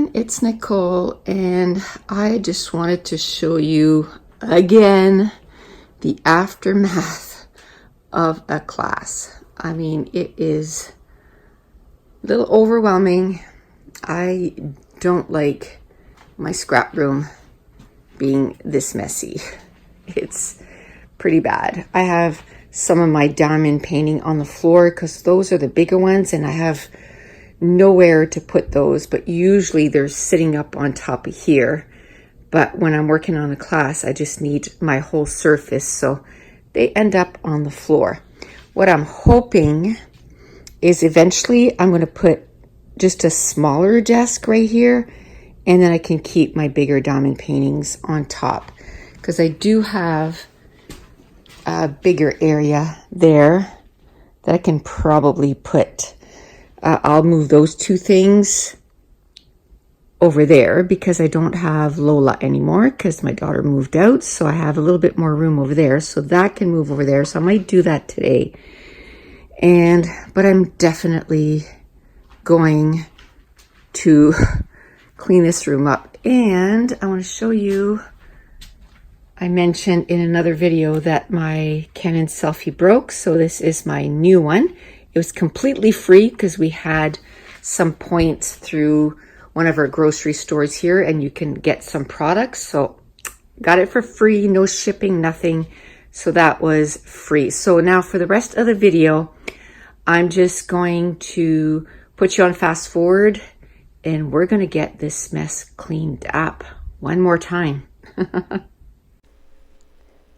everyone, it's Nicole, and I just wanted to show you again the aftermath of a class. I mean, it is a little overwhelming. I don't like my scrap room being this messy. It's pretty bad. I have some of my diamond painting on the floor because those are the bigger ones, and I have nowhere to put those, but usually they're sitting up on top of here. But when I'm working on a class, I just need my whole surface, so they end up on the floor. What I'm hoping is eventually I'm going to put just a smaller desk right here, and then I can keep my bigger diamond paintings on top, because I do have a bigger area there that I can probably put. I'll move those two things over there because I don't have Lola anymore because my daughter moved out. So I have a little bit more room over there. So that can move over there. So I might do that today. But I'm definitely going to clean this room up. And I want to show you, I mentioned in another video that my Canon selfie broke. So this is my new one. It was completely free because we had some points through one of our grocery stores here, and you can get some products. So got it for free, no shipping, nothing. So that was free. So now for the rest of the video, I'm just going to put you on fast forward, and we're going to get this mess cleaned up one more time.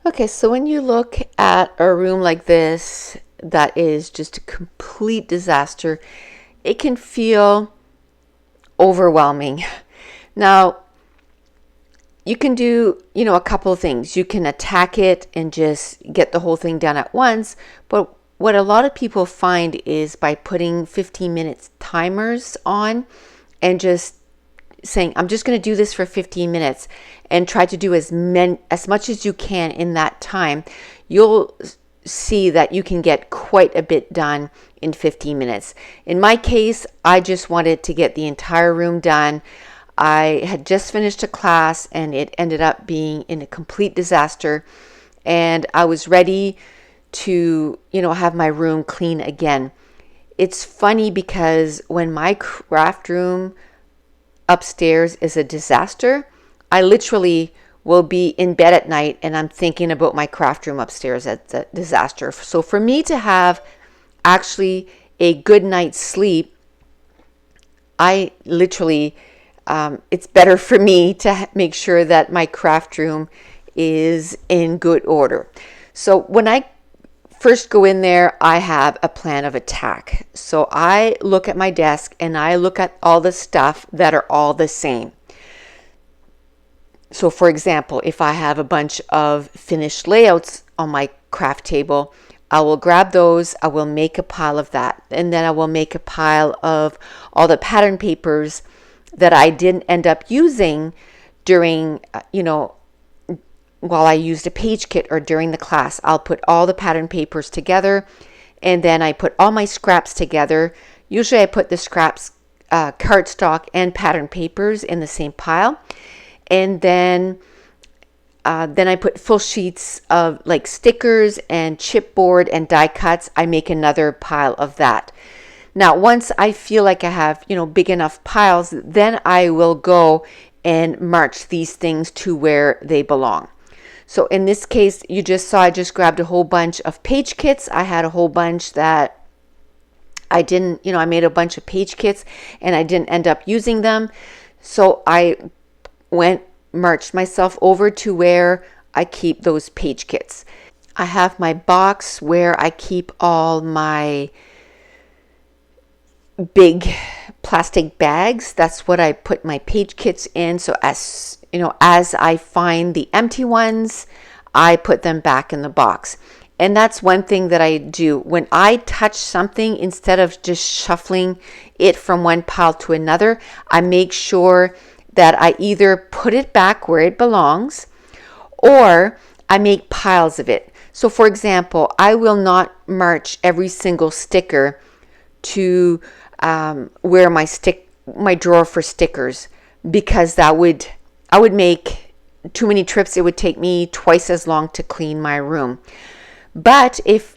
Okay, so when you look at a room like this, that is just a complete disaster, it can feel overwhelming. Now, you can do, a couple of things. You can attack it and just get the whole thing done at once. But what a lot of people find is by putting 15 minutes timers on and just saying, I'm just going to do this for 15 minutes and try to do as much as you can in that time, you'll see that you can get quite a bit done in 15 minutes. In my case, I just wanted to get the entire room done. I had just finished a class and it ended up being in a complete disaster, and I was ready to, have my room clean again. It's funny because when my craft room upstairs is a disaster, I literally will be in bed at night and I'm thinking about my craft room upstairs as a disaster. So for me to have actually a good night's sleep, I literally, it's better for me to make sure that my craft room is in good order. So when I first go in there, I have a plan of attack. So I look at my desk and I look at all the stuff that are all the same. So for example, if I have a bunch of finished layouts on my craft table, I will grab those, I will make a pile of that, and then I will make a pile of all the pattern papers that I didn't end up using during, while I used a page kit or during the class. I'll put all the pattern papers together, and then I put all my scraps together. Usually I put the scraps, cardstock and pattern papers in the same pile. And then I put full sheets of like stickers and chipboard and die cuts. I make another pile of that. Now, once I feel like I have, big enough piles, then I will go and march these things to where they belong. So in this case, you just saw I just grabbed a whole bunch of page kits. I had a whole bunch that I didn't, I made a bunch of page kits and I didn't end up using them. So I marched myself over to where I keep those page kits. I have my box where I keep all my big plastic bags. That's what I put my page kits in. So as I find the empty ones, I put them back in the box. And that's one thing that I do. When I touch something, instead of just shuffling it from one pile to another, I make sure that I either put it back where it belongs or I make piles of it. So for example, I will not march every single sticker to where my drawer for stickers. because I would make too many trips. It would take me twice as long to clean my room. But if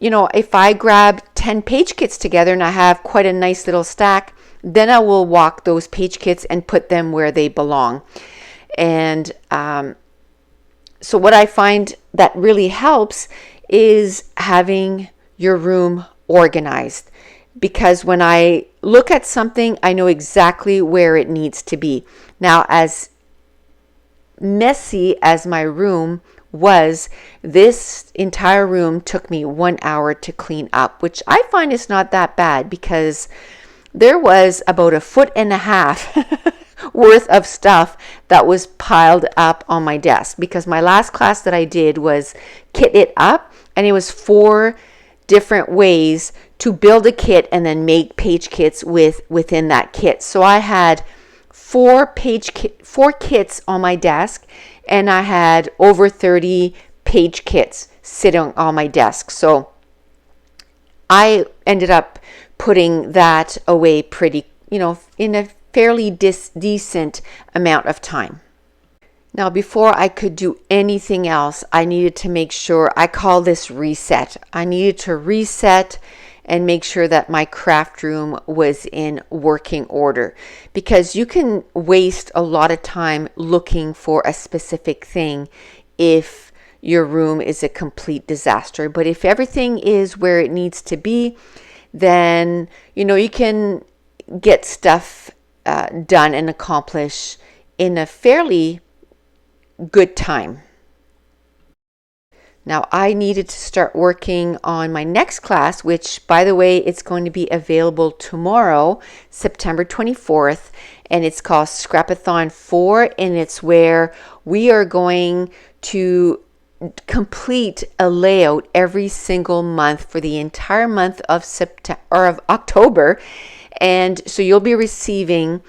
I grab 10 page kits together and I have quite a nice little stack, then I will walk those page kits and put them where they belong. And so what I find that really helps is having your room organized, because when I look at something, I know exactly where it needs to be. Now, as messy as my room was, this entire room took me 1 hour to clean up, which I find is not that bad, because there was about 1.5 feet worth of stuff that was piled up on my desk, because my last class that I did was Kit It Up, and it was 4 different ways to build a kit and then make page kits within that kit. So I had 4 kits on my desk, and I had over 30 page kits sitting on my desk. So I ended up putting that away pretty, in a fairly decent amount of time. Now, before I could do anything else, I needed to make sure, I call this reset. I needed to reset and make sure that my craft room was in working order, because you can waste a lot of time looking for a specific thing if your room is a complete disaster. But if everything is where it needs to be, then you can get stuff done and accomplish in a fairly good time. Now, I needed to start working on my next class, which, by the way, it's going to be available tomorrow, September 24th, and it's called Scrapathon 4, and it's where we are going to complete a layout every single month for the entire month of September or of October. And so you'll be receiving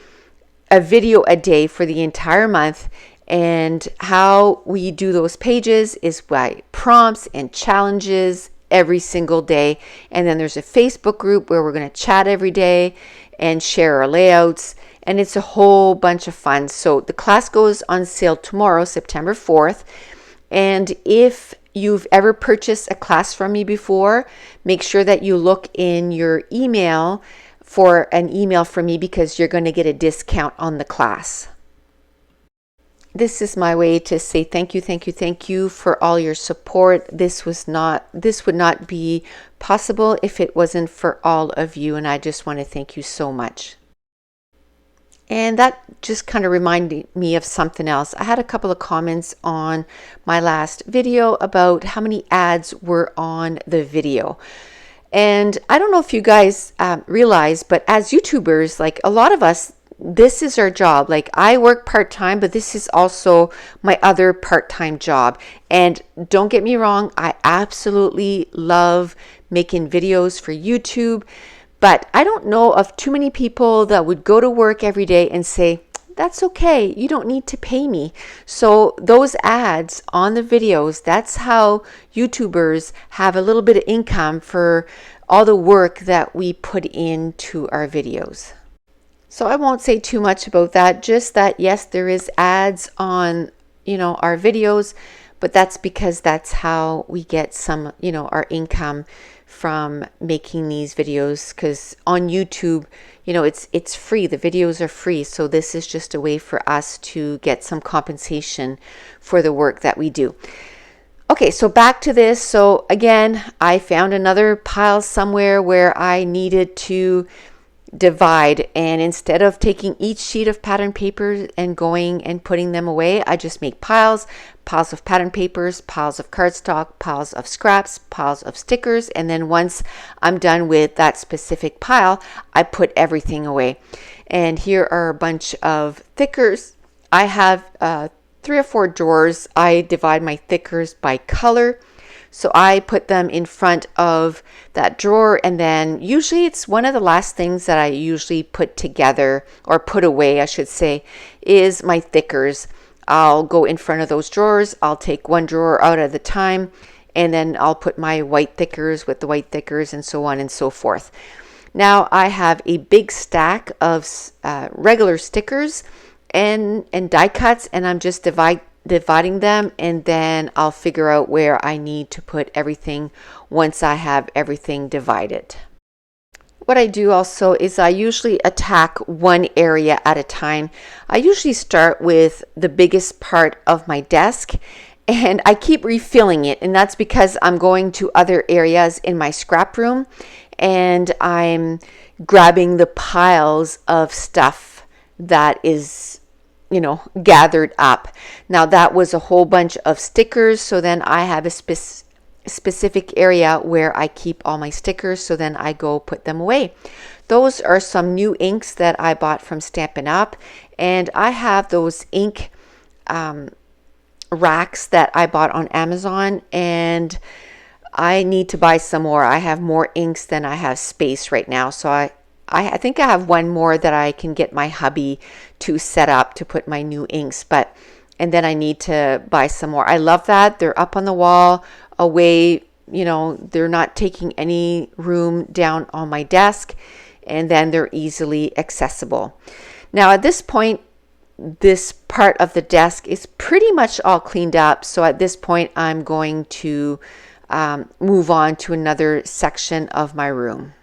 a video a day for the entire month. And how we do those pages is by prompts and challenges every single day. And then there's a Facebook group where we're going to chat every day and share our layouts. And it's a whole bunch of fun. So the class goes on sale tomorrow, September 4th. And if you've ever purchased a class from me before, make sure that you look in your email for an email from me, because you're going to get a discount on the class. This is my way to say thank you for all your support. This would not be possible if it wasn't for all of you, and I just want to thank you so much. And that just kind of reminded me of something else. I had a couple of comments on my last video about how many ads were on the video. And I don't know if you guys realize, but as YouTubers, like a lot of us, this is our job. Like, I work part-time, but this is also my other part-time job. And don't get me wrong, I absolutely love making videos for YouTube, but I don't know of too many people that would go to work every day and say, that's okay, you don't need to pay me. So those ads on the videos, that's how YouTubers have a little bit of income for all the work that we put into our videos. So I won't say too much about that, just that yes, there is ads on, our videos, but that's because that's how we get some, our income from making these videos, because on YouTube, it's free. The videos are free. So this is just a way for us to get some compensation for the work that we do. Okay, so back to this. So again, I found another pile somewhere where I needed to divide, and instead of taking each sheet of pattern paper and going and putting them away, I just make piles of pattern papers, piles of cardstock, piles of scraps, piles of stickers, and then once I'm done with that specific pile, I put everything away. And here are a bunch of thickers. I have 3 or 4 drawers. I divide my thickers by color. So I put them in front of that drawer, and then usually it's one of the last things that I usually put together, or put away, I should say, is my thickers. I'll go in front of those drawers. I'll take one drawer out at a time, and then I'll put my white thickers with the white thickers, and so on and so forth. Now I have a big stack of regular stickers, and die cuts, and I'm just dividing them, and then I'll figure out where I need to put everything once I have everything divided. What I do also is I usually attack one area at a time. I usually start with the biggest part of my desk, and I keep refilling it, and that's because I'm going to other areas in my scrap room, and I'm grabbing the piles of stuff that is, you know, gathered up. Now that was a whole bunch of stickers, so then I have a specific area where I keep all my stickers, so then I go put them away. Those are some new inks that I bought from Stampin' Up, and I have those ink racks that I bought on Amazon, and I need to buy some more. I have more inks than I have space right now, so I think I have one more that I can get my hubby to set up to put my new inks, and then I need to buy some more. I love that. They're up on the wall, away, you know, they're not taking any room down on my desk, and then they're easily accessible. Now at this point, this part of the desk is pretty much all cleaned up, so at this point I'm going to move on to another section of my room.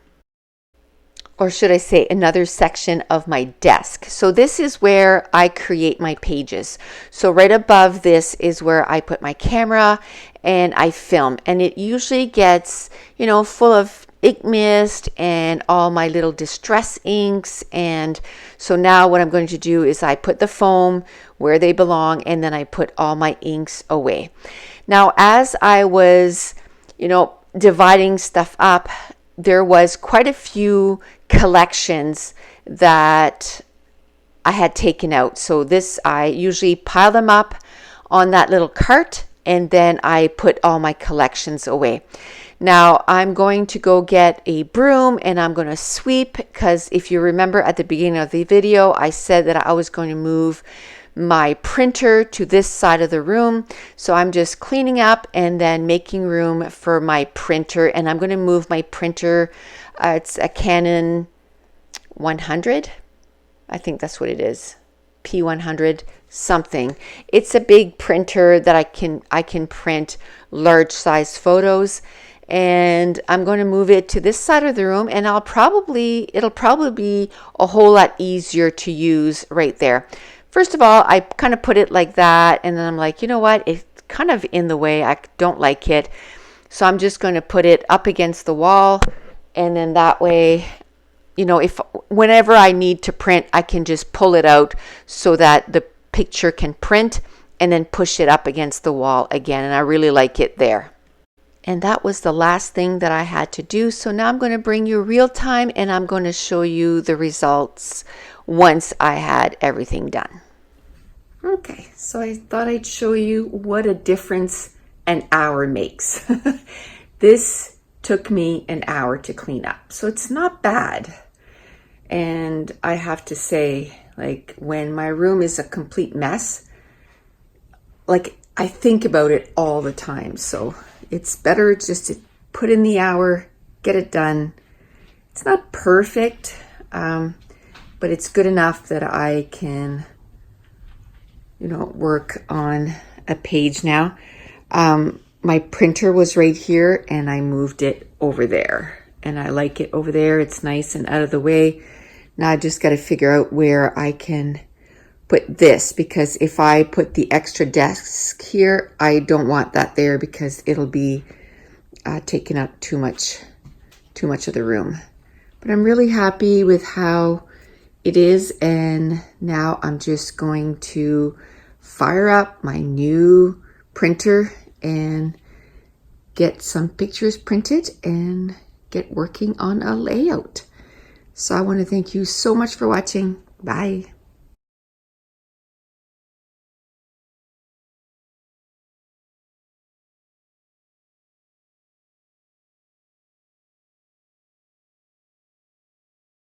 Or should I say another section of my desk. So this is where I create my pages. So right above this is where I put my camera and I film. And it usually gets, you know, full of ink mist and all my little distress inks. And so now what I'm going to do is I put the foam where they belong, and then I put all my inks away. Now as I was, you know, dividing stuff up, there was quite a few collections that I had taken out. So this, I usually pile them up on that little cart, and then I put all my collections away. Now I'm going to go get a broom and I'm going to sweep, because if you remember at the beginning of the video, I said that I was going to move my printer to this side of the room. So I'm just cleaning up and then making room for my printer, and I'm going to move my printer. It's a Canon 100. I think that's what it is. P100 something. It's a big printer that I can print large size photos, and I'm going to move it to this side of the room, and it'll probably be a whole lot easier to use right there. First of all, I kind of put it like that, and then I'm like, you know what? It's kind of in the way. I don't like it. So I'm just going to put it up against the wall, and then that way, you know, whenever I need to print, I can just pull it out so that the picture can print, and then push it up against the wall again. And I really like it there. And that was the last thing that I had to do. So now I'm going to bring you real time, and I'm going to show you the results once I had everything done. Okay, so I thought I'd show you what a difference an hour makes. This took me an hour to clean up, so it's not bad. And I have to say, like, when my room is a complete mess, like, I think about it all the time. So it's better just to put in the hour, get it done. It's not perfect, but it's good enough that I can, you know, work on a page now. My printer was right here, and I moved it over there, and I like it over there. It's nice and out of the way. Now I just got to figure out where I can put this, because if I put the extra desk here, I don't want that there because it'll be taking up too much of the room. But I'm really happy with how it is, and now I'm just going to fire up my new printer and get some pictures printed and get working on a layout. So I want to thank you so much for watching. Bye.